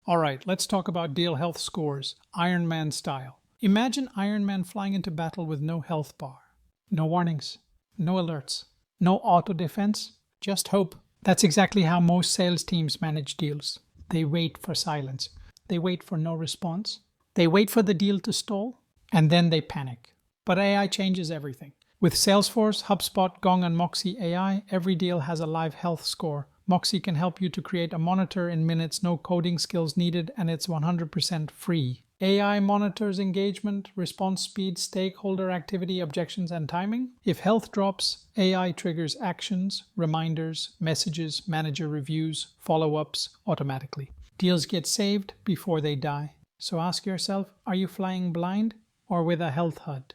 All right, let's talk about deal health scores, Iron Man style. Imagine Iron Man flying into battle with no health bar, no warnings, no alerts, no auto defense, just hope. That's exactly how most sales teams manage deals. They wait for silence. They wait for no response. They wait for the deal to stall, and then they panic. But AI changes everything. With Salesforce, HubSpot, Gong, and moksy.ai, every deal has a live health score. Moksy can help you to create a monitor in minutes, no coding skills needed, and it's 100% free. AI monitors engagement, response speed, stakeholder activity, objections, and timing. If health drops, AI triggers actions, reminders, messages, manager reviews, follow-ups automatically. Deals get saved before they die. So ask yourself, are you flying blind or with a health HUD?